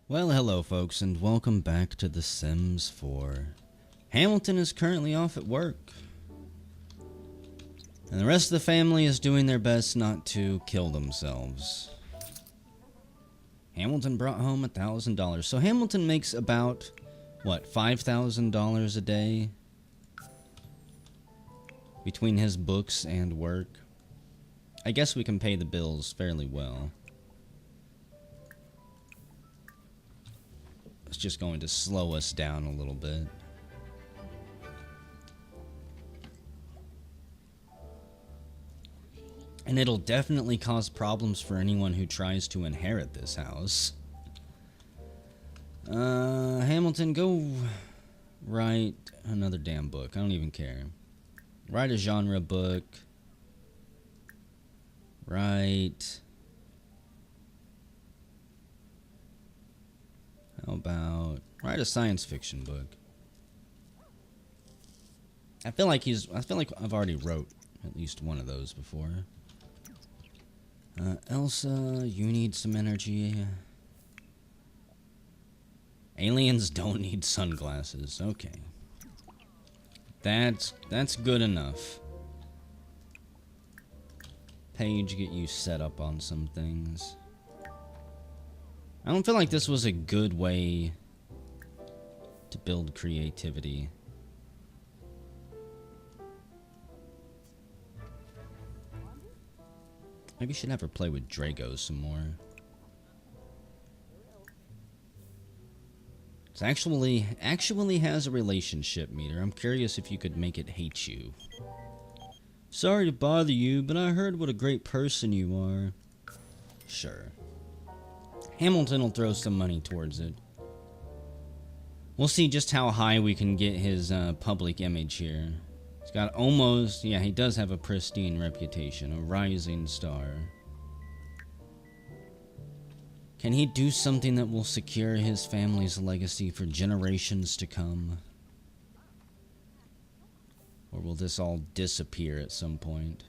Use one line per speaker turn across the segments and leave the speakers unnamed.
Well, hello folks, and welcome back to The Sims 4. Hamilton is currently off at work, and the rest of the family is doing their best not to kill themselves. Hamilton brought home $1,000, so Hamilton makes about, what, $5,000 a day? Between his books and work. I guess we can pay the bills fairly well. It's just going to slow us down a little bit. And it'll definitely cause problems for anyone who tries to inherit this house. Hamilton, go write another damn book. I don't even care. Write a genre book. Write... How about write a science fiction book? I feel like I've already wrote at least one of those before. Elsa, you need some energy. Aliens don't need sunglasses. Okay. That's good enough. Paige, get you set up on some things. I don't feel like this was a good way to build creativity. Maybe you should have her play with Drago some more. It actually has a relationship meter. I'm curious if you could make it hate you. Sorry to bother you, but I heard what a great person you are. Sure. Hamilton will throw some money towards it. We'll see just how high we can get his public image here. He's got almost... Yeah, he does have a pristine reputation. A rising star. Can he do something that will secure his family's legacy for generations to come? Or will this all disappear at some point?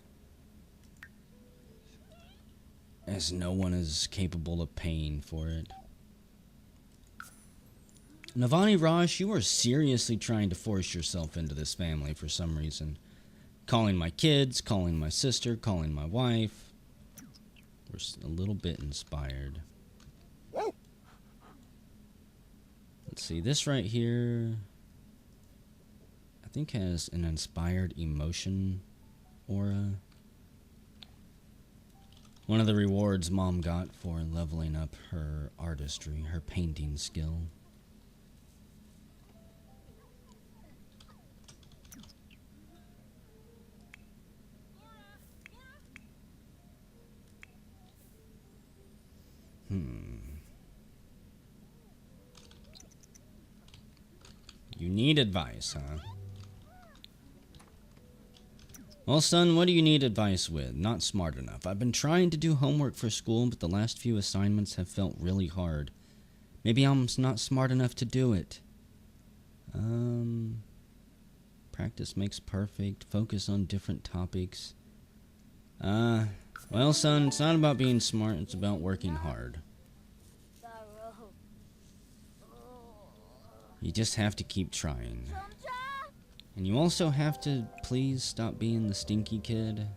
As no one is capable of paying for it. Navani Raj, you are seriously trying to force yourself into this family for some reason. Calling my kids, calling my sister, calling my wife. We're a little bit inspired. Let's see, this right here, I think has an inspired emotion aura. One of the rewards Mom got for leveling up her artistry, her painting skill. You need advice, huh? Well, son, what do you need advice with? Not smart enough. I've been trying to do homework for school, but the last few assignments have felt really hard. Maybe I'm not smart enough to do it. Practice makes perfect. Focus on different topics. Well, son, it's not about being smart. It's about working hard. You just have to keep trying. And you also have to please stop being the stinky kid.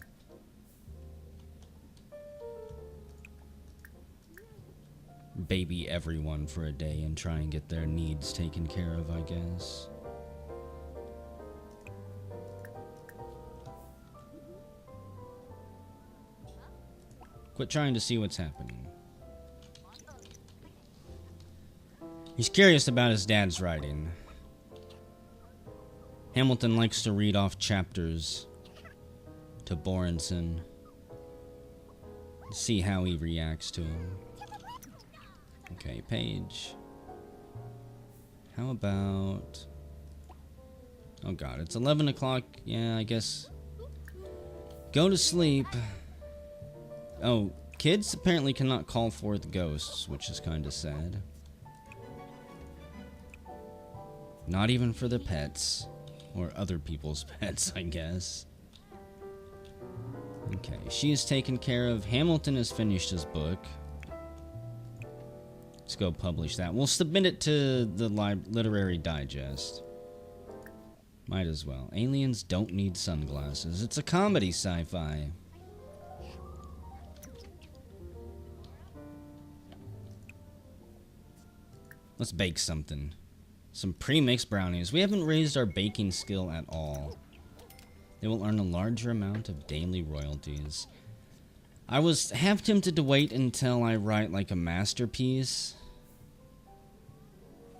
Baby everyone for a day and try and get their needs taken care of, I guess. Quit trying to see what's happening. He's curious about his dad's writing. Hamilton likes to read off chapters to Borenson. See how he reacts to him. Okay, Paige. How about... Oh god, it's 11 o'clock. Yeah, I guess... Go to sleep. Oh, kids apparently cannot call forth ghosts, which is kind of sad. Not even for the pets. Or other people's pets, I guess. Okay, she is taken care of. Hamilton has finished his book. Let's go publish that. We'll submit it to the Literary Digest. Might as well. Aliens don't need sunglasses. It's a comedy sci-fi. Let's bake something. Some pre-mixed brownies. We haven't raised our baking skill at all. They will earn a larger amount of daily royalties. I was half tempted to wait until I write like a masterpiece.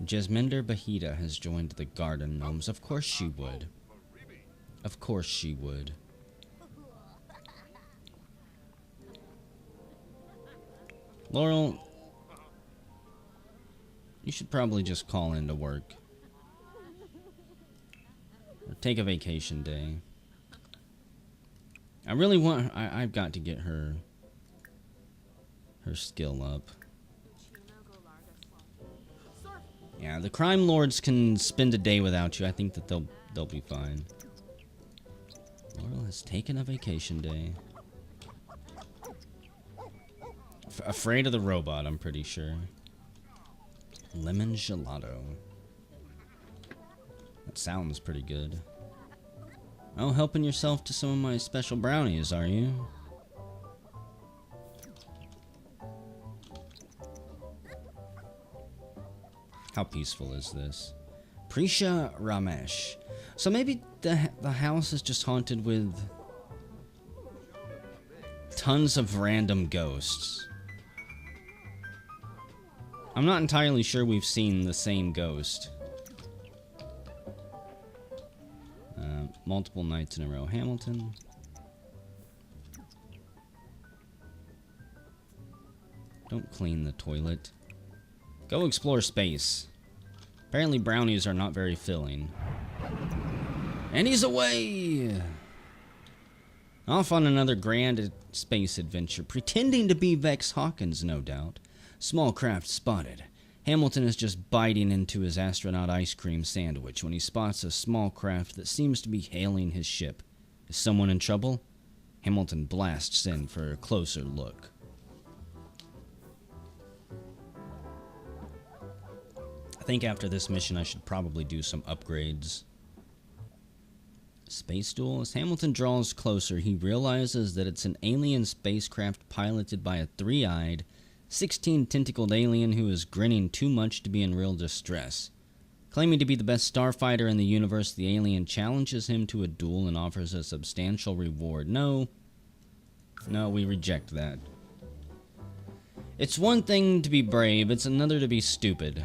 Jasminder Bahita has joined the Garden Gnomes. Of course she would. Of course she would. Laurel, you should probably just call into work. Or take a vacation day. I really want... I've got to get her skill up. Yeah, the crime lords can spend a day without you. I think that they'll be fine. Laurel has taken a vacation day. Afraid of the robot, I'm pretty sure. Lemon gelato. That sounds pretty good. Oh, helping yourself to some of my special brownies, are you? How peaceful is this? Prisha Ramesh. So maybe the house is just haunted with tons of random ghosts. I'm not entirely sure we've seen the same ghost. Multiple nights in a row. Hamilton. Don't clean the toilet. Go explore space. Apparently brownies are not very filling. And he's away! Off on another grand space adventure, pretending to be Vex Hawkins, no doubt. Small craft spotted. Hamilton is just biting into his astronaut ice cream sandwich when he spots a small craft that seems to be hailing his ship. Is someone in trouble? Hamilton blasts in for a closer look. I think after this mission I should probably do some upgrades. Space duel. As Hamilton draws closer, he realizes that it's an alien spacecraft piloted by a three-eyed, 16-tentacled alien who is grinning too much to be in real distress. Claiming to be the best starfighter in the universe, the alien challenges him to a duel and offers a substantial reward. No, we reject that. It's one thing to be brave, it's another to be stupid.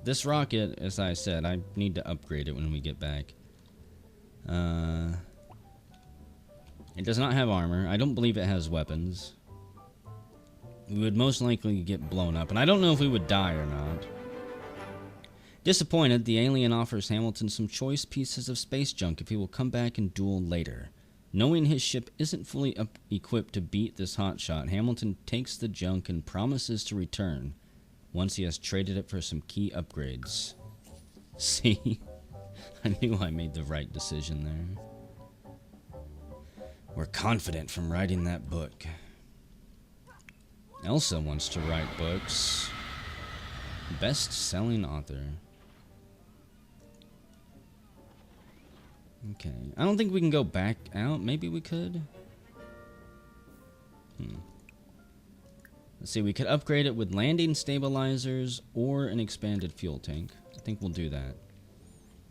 This rocket, as I said, I need to upgrade it when we get back. It does not have armor. I don't believe it has weapons. We would most likely get blown up, and I don't know if we would die or not. Disappointed, the alien offers Hamilton some choice pieces of space junk if he will come back and duel later. Knowing his ship isn't fully equipped to beat this hotshot, Hamilton takes the junk and promises to return once he has traded it for some key upgrades. See? I knew I made the right decision there. We're confident from writing that book. Elsa wants to write books. Best-selling author. Okay. I don't think we can go back out. Maybe we could. Let's see. We could upgrade it with landing stabilizers or an expanded fuel tank. I think we'll do that.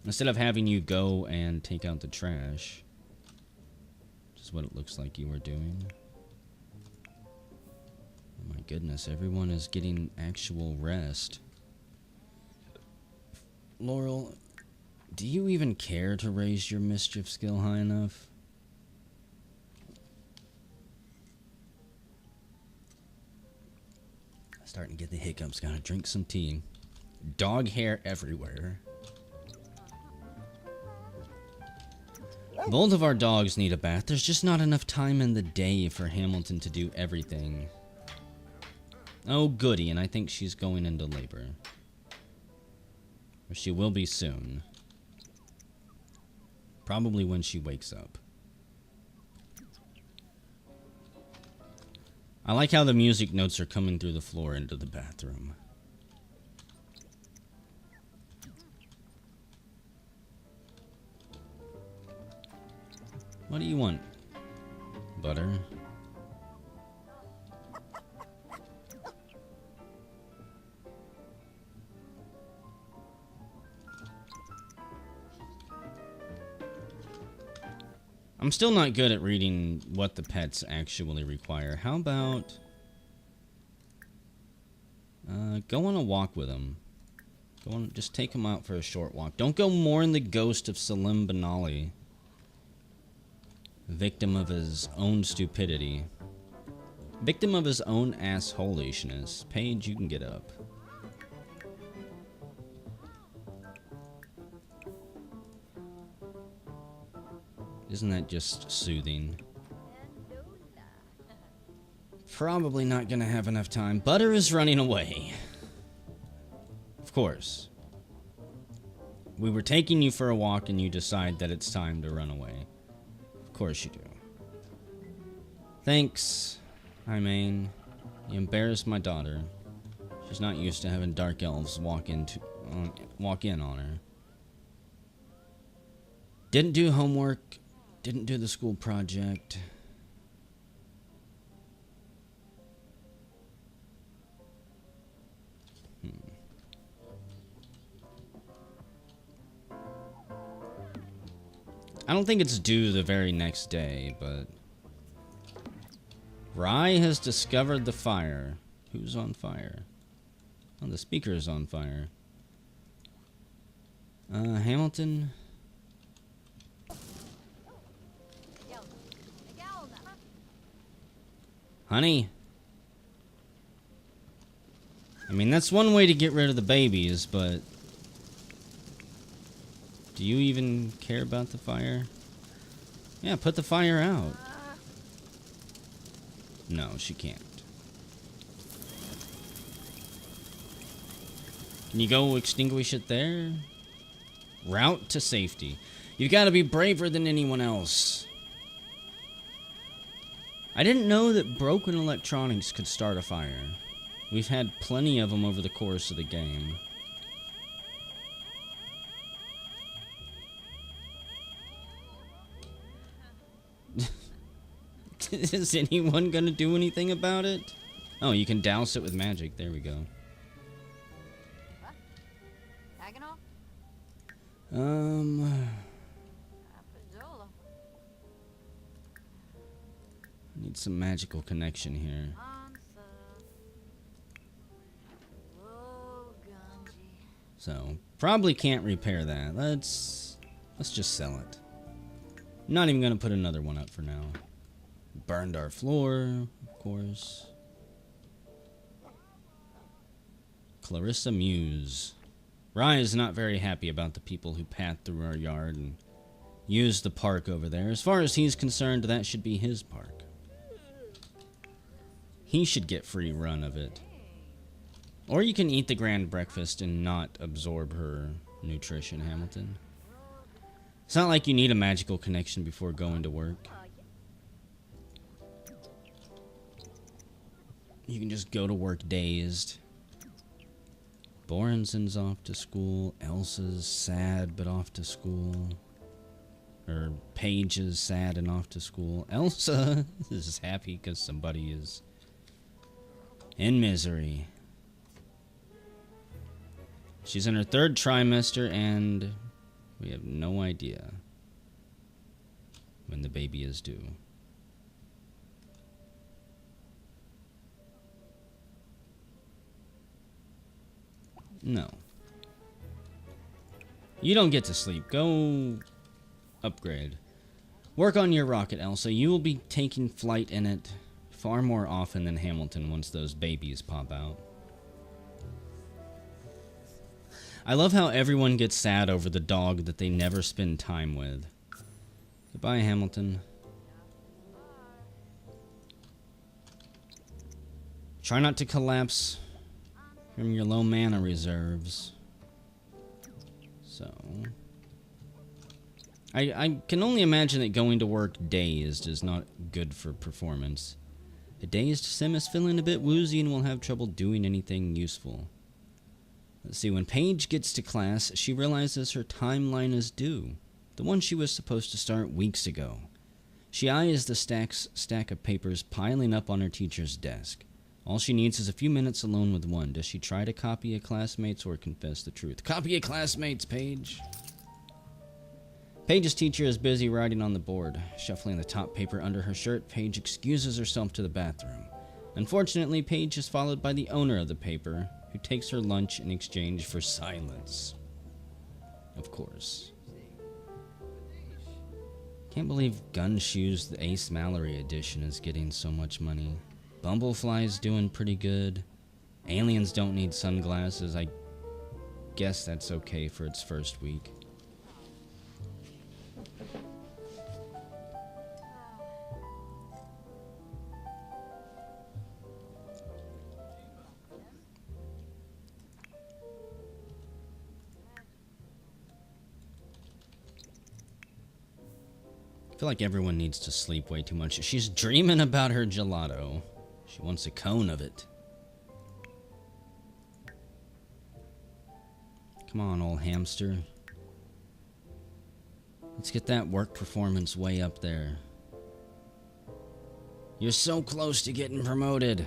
Instead of having you go and take out the trash. Which is what it looks like you were doing. Oh my goodness, everyone is getting actual rest. Laurel, do you even care to raise your mischief skill high enough? Starting to get the hiccups, gotta drink some tea. Dog hair everywhere. Both of our dogs need a bath. There's just not enough time in the day for Hamilton to do everything. Oh, goody, and I think she's going into labor. Or she will be soon. Probably when she wakes up. I like how the music notes are coming through the floor into the bathroom. What do you want, Butter? I'm still not good at reading what the pets actually require. How about go on a walk with them? Just take them out for a short walk. Don't go mourn the ghost of Salim Benali, victim of his own stupidity, victim of his own assholishness. Paige, you can get up. Isn't that just soothing? Probably not gonna have enough time. Butter is running away. Of course. We were taking you for a walk and you decide that it's time to run away. Of course you do. Thanks, I mean, you embarrassed my daughter. She's not used to having dark elves walk in on her. Didn't do homework. Didn't do the school project. I don't think it's due the very next day, but Rye has discovered the fire. Who's on fire? Oh, the speaker is on fire. Hamilton. Honey. I mean, that's one way to get rid of the babies, but do you even care about the fire? Yeah, put the fire out. No, she can't. Can you go extinguish it there? Route to safety. You gotta be braver than anyone else. I didn't know that broken electronics could start a fire. We've had plenty of them over the course of the game. Is anyone gonna do anything about it? Oh, you can douse it with magic. There we go. Need some magical connection here. So, probably can't repair that. Let's just sell it. Not even gonna put another one up for now. Burned our floor, of course. Clarissa Muse. Rye is not very happy about the people who path through our yard and use the park over there. As far as he's concerned, that should be his park. He should get free run of it. Or you can eat the grand breakfast and not absorb her nutrition, Hamilton. It's not like you need a magical connection before going to work. You can just go to work dazed. Borenson's off to school. Elsa's sad but off to school. Or Paige is sad and off to school. Elsa is happy because somebody is in misery. She's in her third trimester and we have no idea when the baby is due. No. You don't get to sleep. Go upgrade. Work on your rocket, Elsa. You will be taking flight in it far more often than Hamilton once those babies pop out. I love how everyone gets sad over the dog that they never spend time with. Goodbye, Hamilton. Try not to collapse from your low mana reserves. So I can only imagine that going to work dazed is not good for performance. A dazed sim is feeling a bit woozy and will have trouble doing anything useful. Let's see, when Paige gets to class, she realizes her timeline is due. The one she was supposed to start weeks ago. She eyes the stack of papers piling up on her teacher's desk. All she needs is a few minutes alone with one. Does she try to copy a classmate's or confess the truth? Copy a classmate's, Paige. Paige's teacher is busy writing on the board. Shuffling the top paper under her shirt, Paige excuses herself to the bathroom. Unfortunately, Paige is followed by the owner of the paper, who takes her lunch in exchange for silence. Of course. Can't believe Gunshoes, the Ace Mallory edition, is getting so much money. Bumblefly's doing pretty good. Aliens Don't Need Sunglasses. I guess that's okay for its first week. I feel like everyone needs to sleep way too much. She's dreaming about her gelato. She wants a cone of it. Come on, old hamster. Let's get that work performance way up there. You're so close to getting promoted.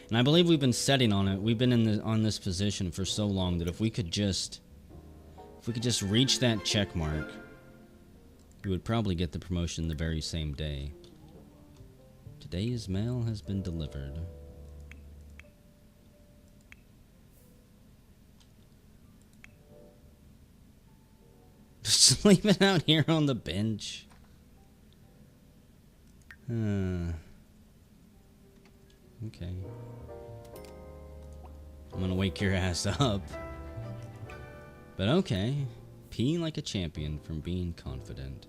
And I believe we've been setting on it. We've been on this position for so long that if we could just reach that check mark, we would probably get the promotion the very same day. Today's mail has been delivered. Sleeping out here on the bench. Okay. I'm gonna wake your ass up. But okay. Pee like a champion from being confident.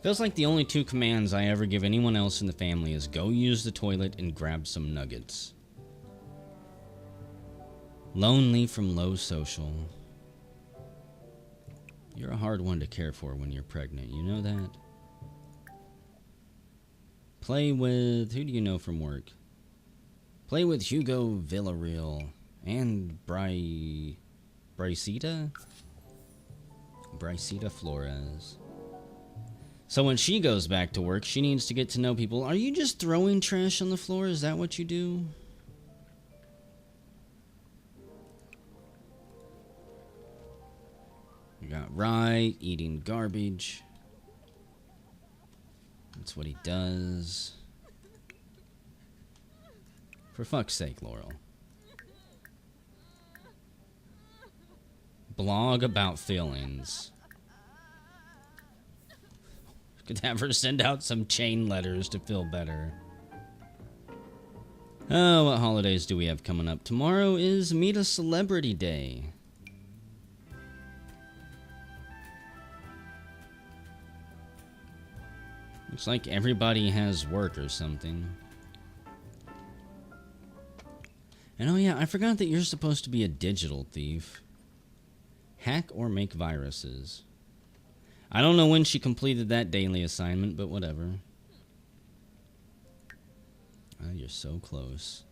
Feels like the only two commands I ever give anyone else in the family is go use the toilet and grab some nuggets. Lonely from low social. You're a hard one to care for when you're pregnant, you know that? Play with... who do you know from work? Play with Hugo Villarreal and Brycita Flores. So when she goes back to work, she needs to get to know people. Are you just throwing trash on the floor? Is that what you do? You got right, eating garbage. That's what he does. For fuck's sake, Laurel. Blog about feelings. Could have her send out some chain letters to feel better. Oh, what holidays do we have coming up? Tomorrow is Meet a Celebrity Day. Looks like everybody has work or something. And oh yeah, I forgot that you're supposed to be a digital thief. Hack or make viruses. I don't know when she completed that daily assignment, but whatever. Oh, you're so close.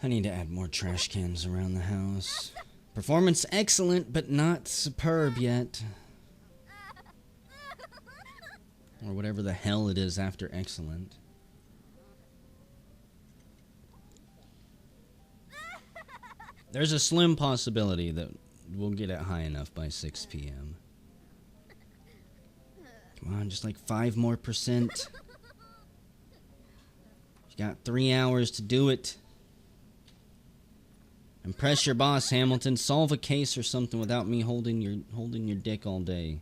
I need to add more trash cans around the house. Performance excellent, but not superb yet. Or whatever the hell it is after excellent. There's a slim possibility that we'll get it high enough by 6 p.m. Come on, just like 5% more. You got 3 hours to do it. Impress your boss, Hamilton. Solve a case or something without me holding your dick all day.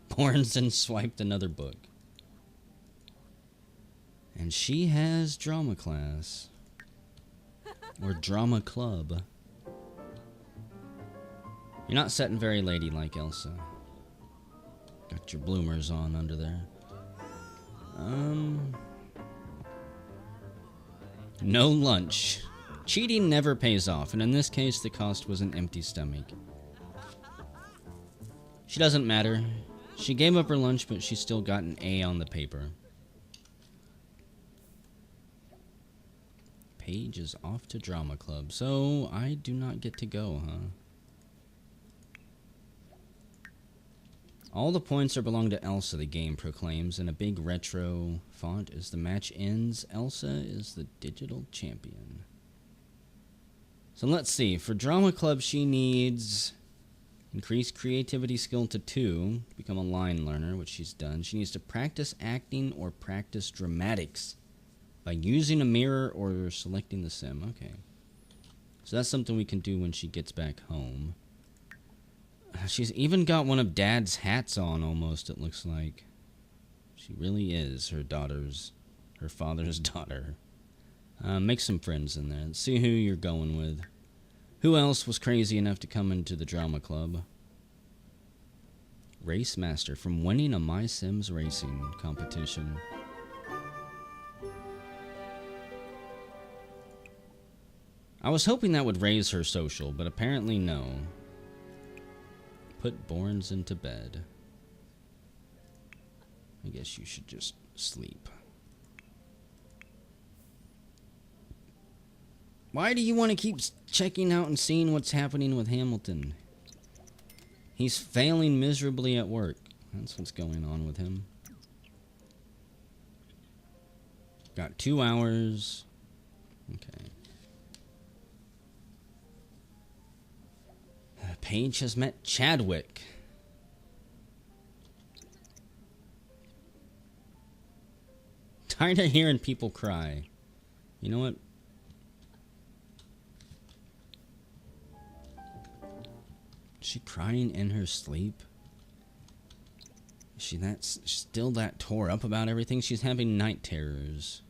Bornson swiped another book. And she has drama class. Or drama club. You're not setting very ladylike, Elsa. Got your bloomers on under there. No lunch. Cheating never pays off, and in this case, the cost was an empty stomach. She doesn't matter. She gave up her lunch, but she still got an A on the paper. Paige is off to drama club, so I do not get to go, huh? All the points are belong to Elsa, the game proclaims, in a big retro font. As the match ends, Elsa is the digital champion. So let's see. For drama club, she needs increase creativity skill to 2, become a line learner, which she's done. She needs to practice acting or practice dramatics by using a mirror or selecting the sim. Okay. So that's something we can do when she gets back home. She's even got one of Dad's hats on, almost, it looks like. She really is her father's daughter. Make some friends in there. Let's see who you're going with. Who else was crazy enough to come into the drama club? Race Master, from winning a My Sims racing competition. I was hoping that would raise her social, but apparently no. Put Borns into bed. I guess you should just sleep. Why do you want to keep checking out and seeing what's happening with Hamilton? He's failing miserably at work. That's what's going on with him. Got 2 hours. Okay. Paige has met Chadwick. Tired of hearing people cry. You know what? Is she crying in her sleep? Is she still that tore up about everything? She's having night terrors.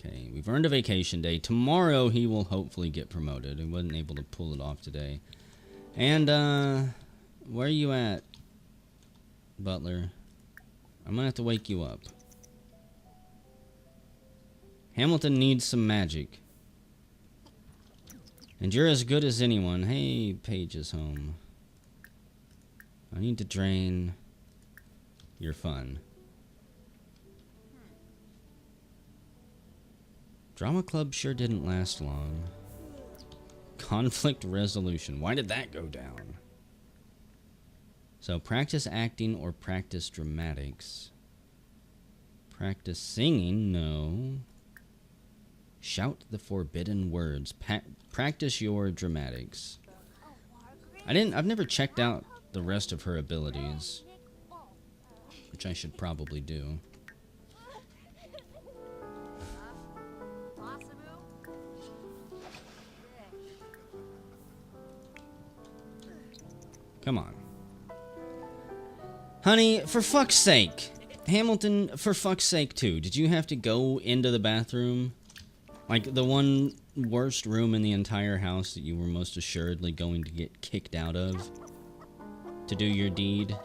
Okay, we've earned a vacation day. Tomorrow he will hopefully get promoted. He wasn't able to pull it off today. And, where are you at, Butler? I'm gonna have to wake you up. Hamilton needs some magic. And you're as good as anyone. Hey, Paige is home. I need to drain your fun. Drama club sure didn't last long. Conflict resolution. Why did that go down? So practice acting or practice dramatics. Practice singing, no. Shout the forbidden words. Practice your dramatics. I've never checked out the rest of her abilities, which I should probably do. Come on. Honey, for fuck's sake. Hamilton, for fuck's sake, too. Did you have to go into the bathroom? Like, the one worst room in the entire house that you were most assuredly going to get kicked out of to do your deed?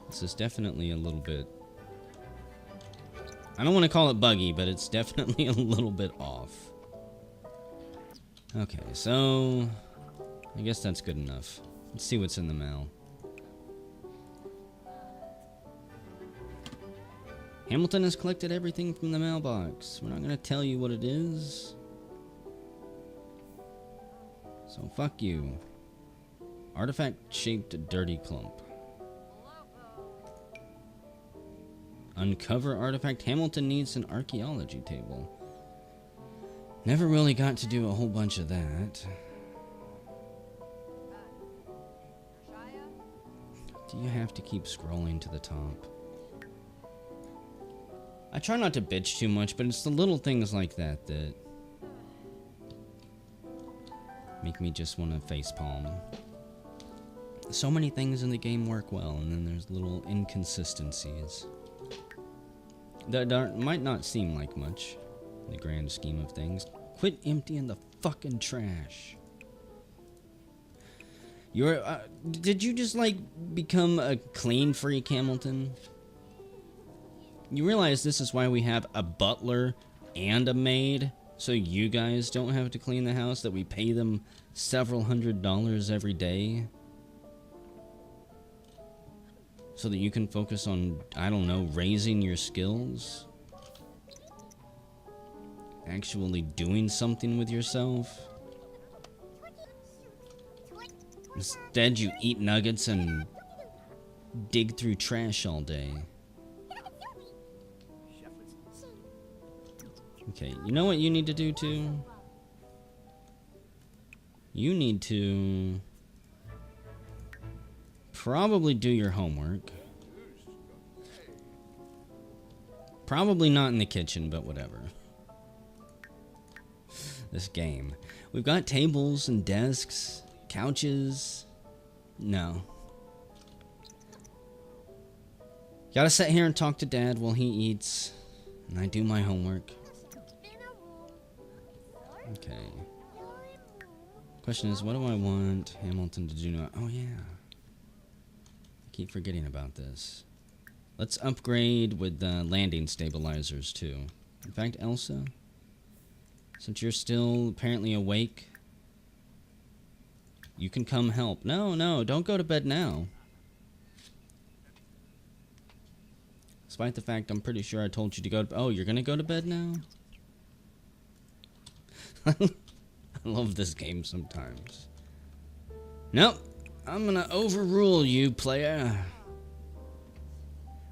This is definitely a little bit... I don't want to call it buggy, but it's definitely a little bit off. Okay, so... I guess that's good enough. Let's see what's in the mail. Hamilton has collected everything from the mailbox. We're not going to tell you what it is. So fuck you. Artifact-shaped dirty clump. Uncover artifact. Hamilton needs an archaeology table. Never really got to do a whole bunch of that. Do you have to keep scrolling to the top? I try not to bitch too much, but it's the little things like that that make me just want to facepalm. So many things in the game work well, and then there's little inconsistencies that might not seem like much in the grand scheme of things. Quit emptying the fucking trash. Did you just, like, become a clean freak, Hamilton? You realize this is why we have a butler and a maid? So you guys don't have to clean the house, that we pay them several $100s every day? So that you can focus on, I don't know, raising your skills? Actually doing something with yourself? Instead, you eat nuggets and dig through trash all day. Okay, you know what you need to do too? You need to probably do your homework. Probably not in the kitchen, but whatever. This game. We've got tables and desks, couches. No. Gotta sit here and talk to Dad while he eats, and I do my homework. Okay. Question is, what do I want Hamilton to do now? Oh, yeah. I keep forgetting about this. Let's upgrade with the landing stabilizers, too. In fact, Elsa, since you're still apparently awake, you can come help. No, don't go to bed now. Despite the fact I'm pretty sure I told you to go to... Oh, you're gonna go to bed now? I love this game sometimes. Nope. I'm gonna overrule you, player.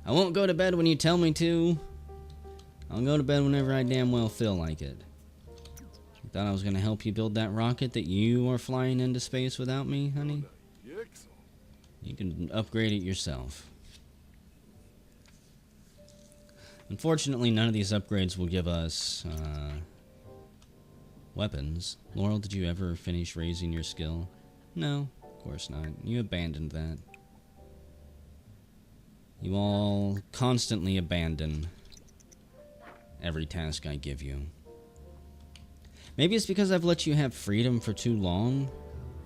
I won't go to bed when you tell me to. I'll go to bed whenever I damn well feel like it. You thought I was gonna help you build that rocket that you are flying into space without me, honey? You can upgrade it yourself. Unfortunately, none of these upgrades will give us, weapons. Laurel, did you ever finish raising your skill? No, of course not. You abandoned that. You all constantly abandon every task I give you. Maybe it's because I've let you have freedom for too long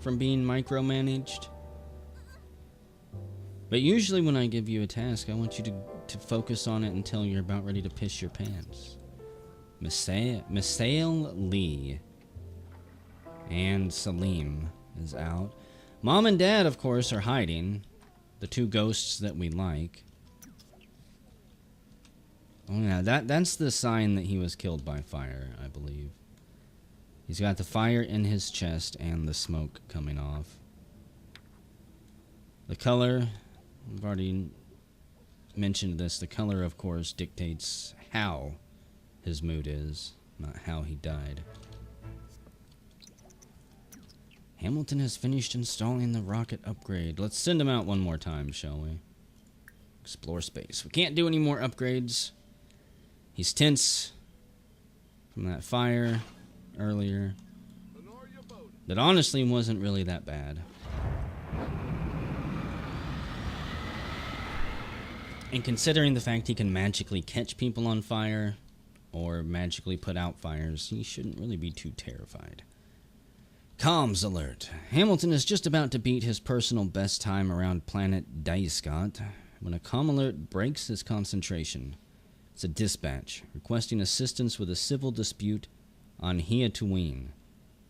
from being micromanaged. But usually when I give you a task, I want you to focus on it until you're about ready to piss your pants. Misael Lee and Salim is out. Mom and Dad, of course, are hiding. The two ghosts that we like. Oh yeah, that's the sign that he was killed by fire, I believe. He's got the fire in his chest and the smoke coming off. The color, I've already mentioned this, the color, of course, dictates how his mood is, not how he died. Hamilton has finished installing the rocket upgrade. Let's send him out one more time, shall we? Explore space. We can't do any more upgrades. He's tense from that fire earlier. That honestly wasn't really that bad. And considering the fact he can magically catch people on fire or magically put out fires, he shouldn't really be too terrified. Comms alert. Hamilton is just about to beat his personal best time around planet Daiscott when a comm alert breaks his concentration. It's a dispatch requesting assistance with a civil dispute on Hiatawin.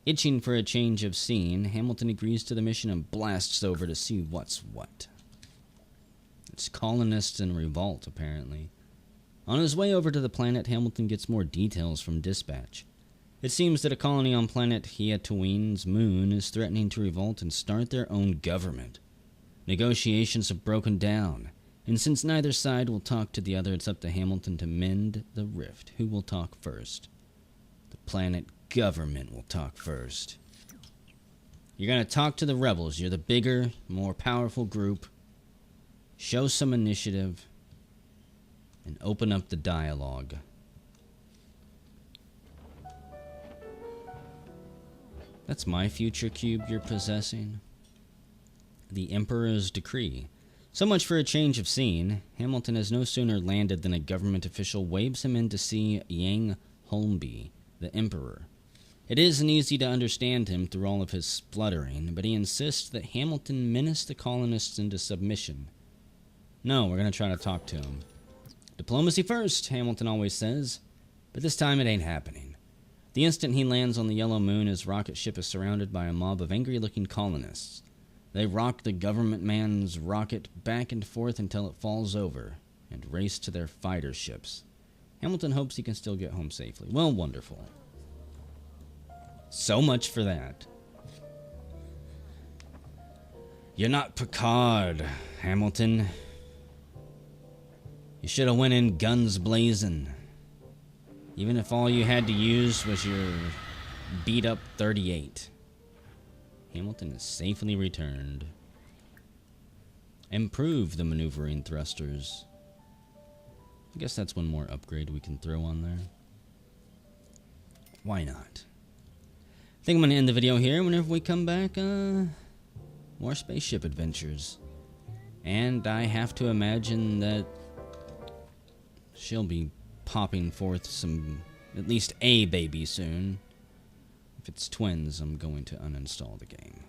Itching for a change of scene, Hamilton agrees to the mission and blasts over to see what's what. It's colonists in revolt, apparently. On his way over to the planet, Hamilton gets more details from dispatch. It seems that a colony on planet Hiatawin's moon is threatening to revolt and start their own government. Negotiations have broken down, and since neither side will talk to the other, it's up to Hamilton to mend the rift. Who will talk first? The planet government will talk first. You're going to talk to the rebels. You're the bigger, more powerful group. Show some initiative and open up the dialogue. That's my future cube you're possessing. The Emperor's decree. So much for a change of scene. Hamilton has no sooner landed than a government official waves him in to see Yang Holmby, the Emperor. It isn't easy to understand him through all of his spluttering, but he insists that Hamilton menace the colonists into submission. No, we're going to try to talk to him. Diplomacy first, Hamilton always says, but this time it ain't happening. The instant he lands on the yellow moon, his rocket ship is surrounded by a mob of angry-looking colonists. They rock the government man's rocket back and forth until it falls over, and race to their fighter ships. Hamilton hopes he can still get home safely. Well, wonderful. So much for that. You're not Picard, Hamilton. You should have went in guns blazing. Even if all you had to use was your beat-up 38. Hamilton is safely returned. Improve the maneuvering thrusters. I guess that's one more upgrade we can throw on there. Why not? I think I'm going to end the video here. Whenever we come back, more spaceship adventures. And I have to imagine that she'll be popping forth at least a baby soon. If it's twins, I'm going to uninstall the game.